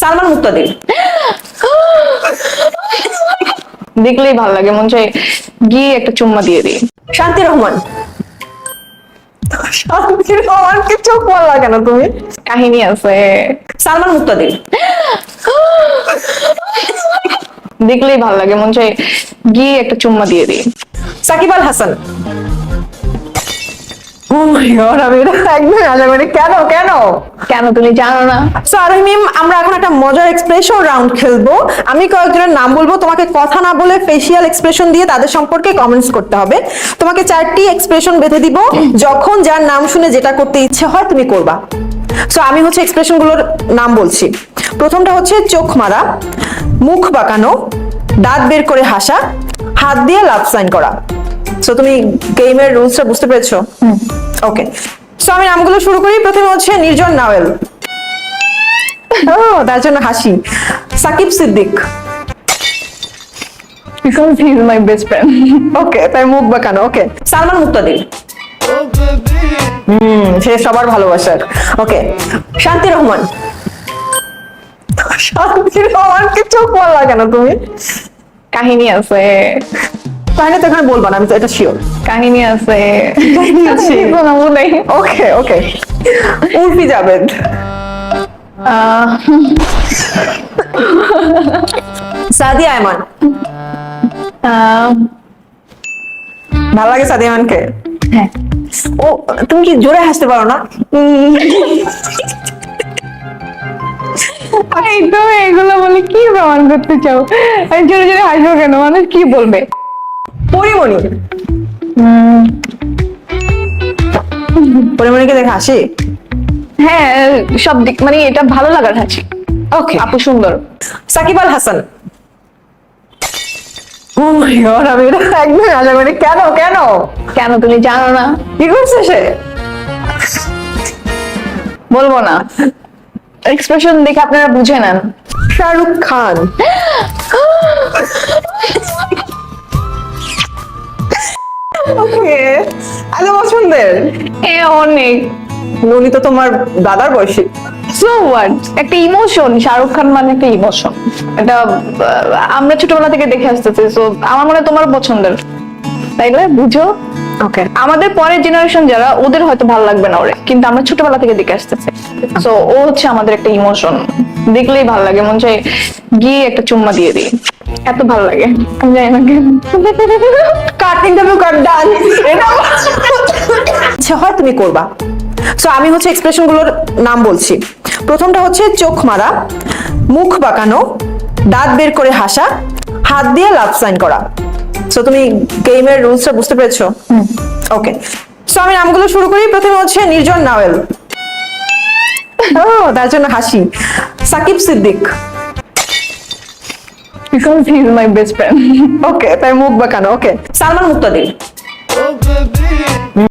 সালমান মুক্তাদির। দেখলেই ভালো লাগে, মন চাই গিয়ে একটা চুম্মা দিয়ে দিই। শান্তি রহমান। শান্তি রহমানকে চোখ মারলা কেন তুমি? কাহিনী আছে। সালমান মুক্তাদির। দেখলেই ভালো লাগে, মন চাই গিয়ে একটা চুম্মা দিয়ে দিই। সাকিব আল হাসান। ও মাই গড, আমি এটা একদম আশা করি। কেন কেন কেন তুমি জানো না? সো আরহিম, আমরা এখন একটা মজার এক্সপ্রেশন রাউন্ড খেলবো। আমি কয়েকজনের নাম বলবো, তোমাকে কথা না বলে ফেসিয়াল এক্সপ্রেশন দিয়ে তাদের সম্পর্কে কমেন্টস করতে হবে। তোমাকে 4টি এক্সপ্রেশন বেঁধে দিব, যখন যার নাম শুনে যেটা করতে ইচ্ছে হয় তুমি করবা। সো আমি হচ্ছে এক্সপ্রেশন গুলোর নাম বলছি। প্রথমটা হচ্ছে চোখ মারা, মুখ বাঁকানো, দাঁত বের করে হাসা, হাত দিয়ে লাভ সাইন করা। সো তুমি গেমের রুলসটা বুঝতে পেরেছো? ওকে, সো আমি নামগুলো শুরু করি। প্রথমে হচ্ছে নির্জন নাওয়েল। ও, তার জন্য হাসি। Shakib Siddique. Because he is my best friend. ওকে, তাই মুখ বাঁকানো। ওকে, সালমান মুক্তাদির। সে সবার ভালোবাসার। ওকে, শান্তি রহমান। শান্তি রহমানকে চোখ মারলা কেন তুমি? কাহিনী আছে। তাহলে তো এখানে বলবা না, আমি তো এটা শিওর। কাহিনী আছে। কাহিনী আছে। শোনাবো নাই। ওকে ওকে, উর্ফি জাভেদ। সাদিয়া আয়মান। ভালো লাগে সাদিয়া আয়মানকে? হ্যাঁ। ও, তুমি কি জোরে হাসতে পারো না? এই তো এগুলো বলে কি প্রমাণ করতে চাও? আমি জোরে জোরে হাসবো কেন? মানুষ কি বলবে? পরিমণি। পরিমণিকে দেখে হাসি। হ্যাঁ, সব দিক মানে এটা ভালো লাগার হাসি। ওকে, আপু সুন্দর। সাকিব আল হাসান। ও মাই গড, আমি এটা একদম আশা করি। কেন কেন কেন তুমি জানো না? কি করছে সে? বলবো না, এক্সপ্রেশন দেখে আপনারা বুঝে নেন। শাহরুখ খান। ওকে, এত পছন্দের? এ অনেক। উনি তো তোমার দাদার বয়সী। সো হোয়াট, একটা ইমোশন। শাহরুখ খান মানে একটা ইমোশন। এটা আমরা ছোটবেলা থেকে দেখে আসতেছি। সো আমার মনে হয় তোমার পছন্দের, তাই না? বুঝো। ওকে, আমাদের পরের জেনারেশন যারা, ওদের হয়তো ভালো লাগবে না ওরে, কিন্তু আমরা ছোটবেলা থেকে দেখে আসতেছি। সো ও হচ্ছে আমাদের একটা ইমোশন। দেখলেই ভালো লাগে, মন চাই গিয়ে একটা চুম্মা দিয়ে দিই। এত ভালো লাগে, আমি জানি না কেন। কাট ইন্টারভিউ কাট ডান। এটা ইচ্ছে হয় তুমি করবা। সো আমি হচ্ছে এক্সপ্রেশন গুলোর নাম বলছি। প্রথমটা হচ্ছে চোখ মারা, মুখ বাঁকানো, দাঁত বের করে হাসা, হাত দিয়ে লাভ সাইন করা। সো তুমি গেমের রুলসটা বুঝতে পেরেছো? ওকে, সো আমি নামগুলো শুরু করি। প্রথমে হচ্ছে নির্জন নাওয়েল। ও, তার জন্য হাসি। Shakib Siddique. Because he is my best friend. ওকে, তাই মুখ বাঁকানো। ওকে, সালমান মুক্তাদির।